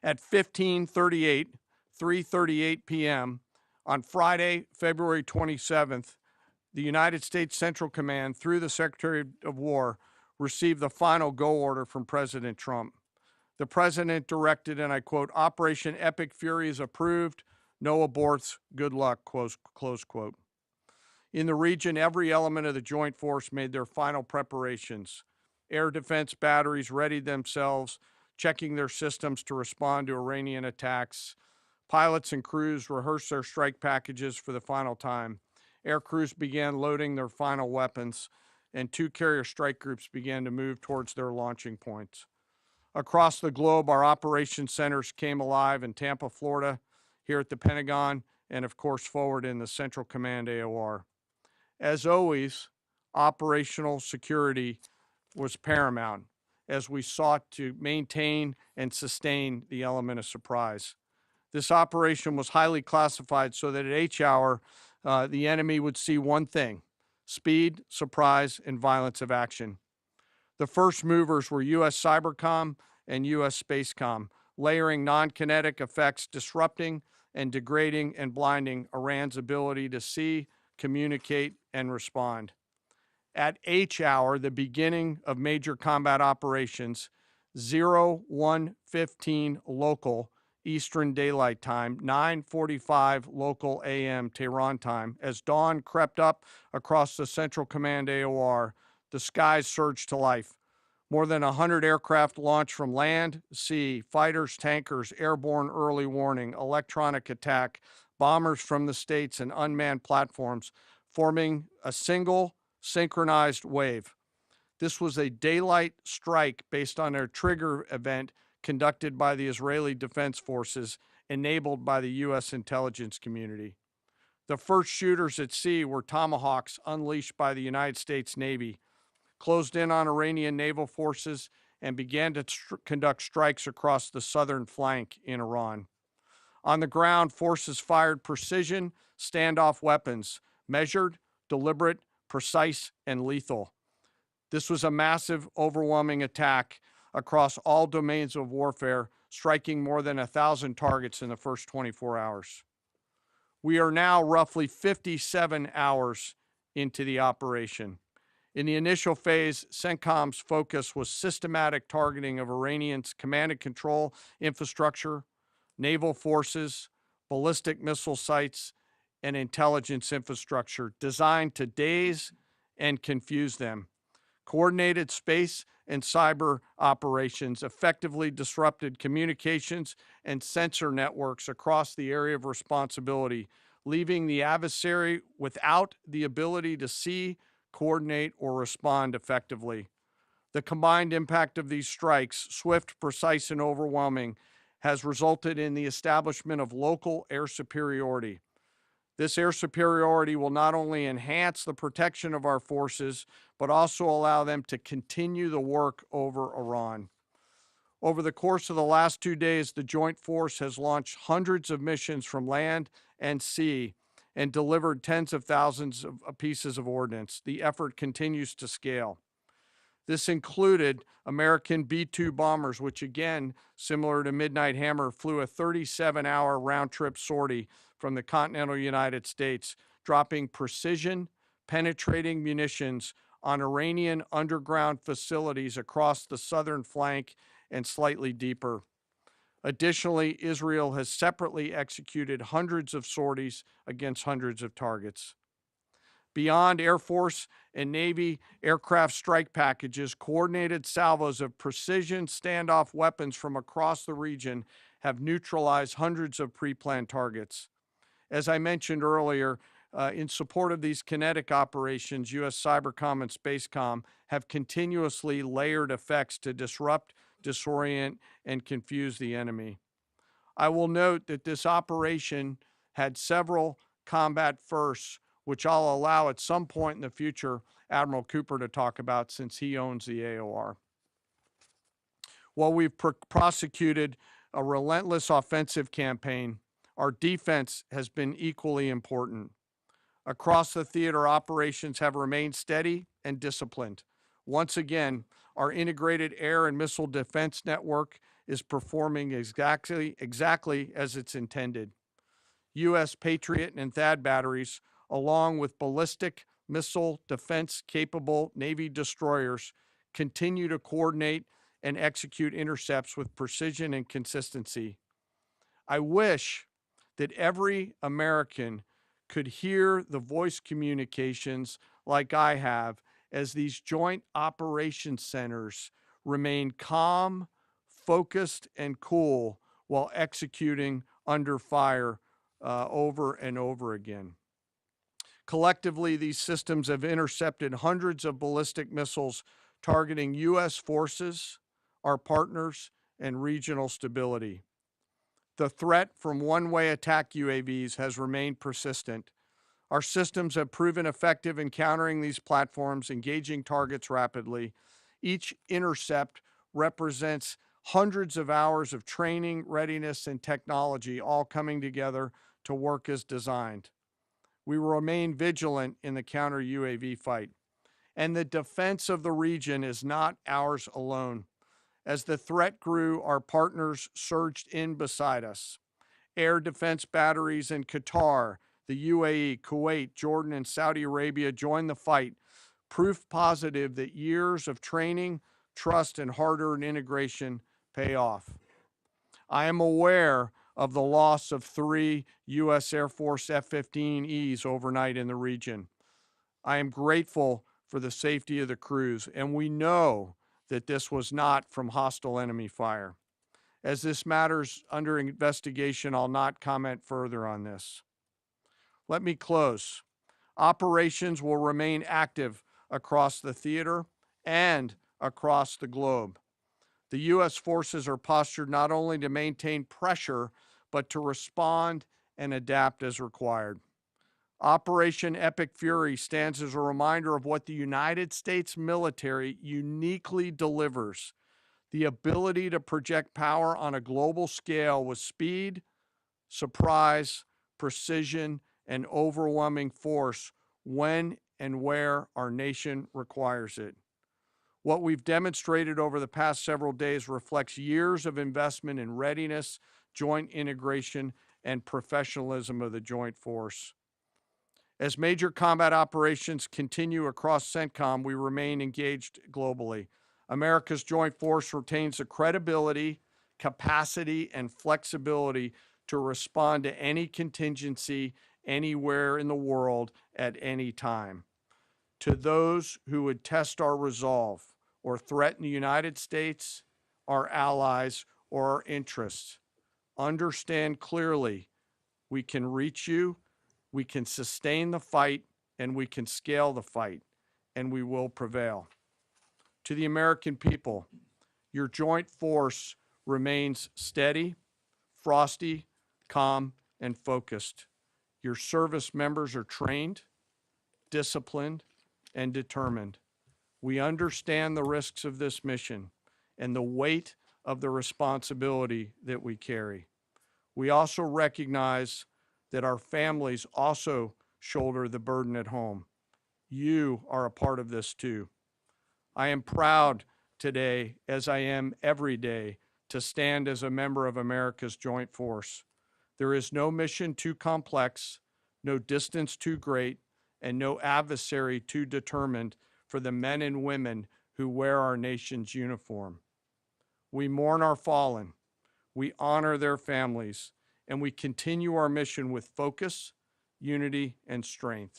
At 3:38 p.m. on Friday, February 27th, the United States Central Command, through the Secretary of War, received the final go order from President Trump. The president directed, and I quote, "Operation Epic Fury is approved. No aborts. Good luck," close quote. In the region, every element of the joint force made their final preparations. Air defense batteries readied themselves, checking their systems to respond to Iranian attacks. Pilots and crews rehearsed their strike packages for the final time. Air crews began loading their final weapons, and two carrier strike groups began to move towards their launching points. Across the globe, our operations centers came alive in Tampa, Florida, here at the Pentagon, and of course forward in the Central Command AOR. As always, operational security was paramount as we sought to maintain and sustain the element of surprise. This operation was highly classified so that at H hour, the enemy would see one thing: speed, surprise, and violence of action. The first movers were U.S. Cybercom and U.S. Spacecom, layering non-kinetic effects, disrupting and degrading and blinding Iran's ability to see, communicate, and respond. At H hour, the beginning of major combat operations, 01:15 local Eastern Daylight Time, 9:45 local AM Tehran time, as dawn crept up across the Central Command AOR, the skies surged to life. More than 100 aircraft launched from land, sea, fighters, tankers, airborne early warning, electronic attack, bombers from the States, and unmanned platforms, forming a single synchronized wave. This was a daylight strike based on a trigger event conducted by the Israeli Defense Forces, enabled by the U.S. intelligence community. The first shooters at sea were Tomahawks unleashed by the United States Navy, closed in on Iranian naval forces, and began to conduct strikes across the southern flank in Iran. On the ground, forces fired precision standoff weapons, measured, deliberate, precise, and lethal. This was a massive, overwhelming attack across all domains of warfare, striking more than 1,000 targets in the first 24 hours. We are now roughly 57 hours into the operation. In the initial phase, CENTCOM's focus was systematic targeting of Iranians' command and control infrastructure, naval forces, ballistic missile sites, and intelligence infrastructure designed to daze and confuse them. Coordinated space and cyber operations effectively disrupted communications and sensor networks across the area of responsibility, leaving the adversary without the ability to see, coordinate, or respond effectively. The combined impact of these strikes, swift, precise, and overwhelming, has resulted in the establishment of local air superiority. This air superiority will not only enhance the protection of our forces, but also allow them to continue the work over Iran. Over the course of the last 2 days, the Joint Force has launched hundreds of missions from land and sea and delivered tens of thousands of pieces of ordnance. The effort continues to scale. This included American B-2 bombers, which again, similar to Midnight Hammer, flew a 37-hour round-trip sortie from the continental United States, dropping precision, penetrating munitions on Iranian underground facilities across the southern flank and slightly deeper. Additionally, Israel has separately executed hundreds of sorties against hundreds of targets. Beyond Air Force and Navy aircraft strike packages, coordinated salvos of precision standoff weapons from across the region have neutralized hundreds of pre-planned targets. As I mentioned earlier, in support of these kinetic operations, U.S. Cybercom and Spacecom have continuously layered effects to disrupt, disorient, and confuse the enemy. I will note that this operation had several combat firsts, which I'll allow at some point in the future Admiral Cooper to talk about, since he owns the AOR. While we've prosecuted a relentless offensive campaign, our defense has been equally important. Across the theater, operations have remained steady and disciplined. Once again, our integrated air and missile defense network is performing exactly as it's intended. U.S. Patriot and THAAD batteries, along with ballistic missile defense capable Navy destroyers, continue to coordinate and execute intercepts with precision and consistency. I wish that every American could hear the voice communications like I have as these joint operations centers remain calm, focused, and cool while executing under fire over and over again. Collectively, these systems have intercepted hundreds of ballistic missiles targeting U.S. forces, our partners, and regional stability. The threat from one-way attack UAVs has remained persistent. Our systems have proven effective in countering these platforms, engaging targets rapidly. Each intercept represents hundreds of hours of training, readiness, and technology all coming together to work as designed. We will remain vigilant in the counter UAV fight. And the defense of the region is not ours alone. As the threat grew, our partners surged in beside us. Air defense batteries in Qatar, the UAE, Kuwait, Jordan, and Saudi Arabia joined the fight, proof positive that years of training, trust, and hard-earned integration pay off. I am aware of the loss of 3 U.S. Air Force F-15Es overnight in the region. I am grateful for the safety of the crews, and we know that this was not from hostile enemy fire. As this matter's under investigation, I'll not comment further on this. Let me close. Operations will remain active across the theater and across the globe. The U.S. forces are postured not only to maintain pressure, but to respond and adapt as required. Operation Epic Fury stands as a reminder of what the United States military uniquely delivers: the ability to project power on a global scale with speed, surprise, precision, and overwhelming force when and where our nation requires it. What we've demonstrated over the past several days reflects years of investment in readiness, joint integration, and professionalism of the joint force. As major combat operations continue across CENTCOM, we remain engaged globally. America's joint force retains the credibility, capacity, and flexibility to respond to any contingency anywhere in the world at any time. To those who would test our resolve or threaten the United States, our allies, or our interests, understand clearly we can reach you, we can sustain the fight, and we can scale the fight, and we will prevail. To the American people, your joint force remains steady, frosty, calm, and focused. Your service members are trained, disciplined, and determined. We understand the risks of this mission and the weight of the responsibility that we carry. We also recognize that our families also shoulder the burden at home. You are a part of this too. I am proud today, as I am every day, to stand as a member of America's joint force. There is no mission too complex, no distance too great, and no adversary too determined for the men and women who wear our nation's uniform. We mourn our fallen, we honor their families, and we continue our mission with focus, unity, and strength.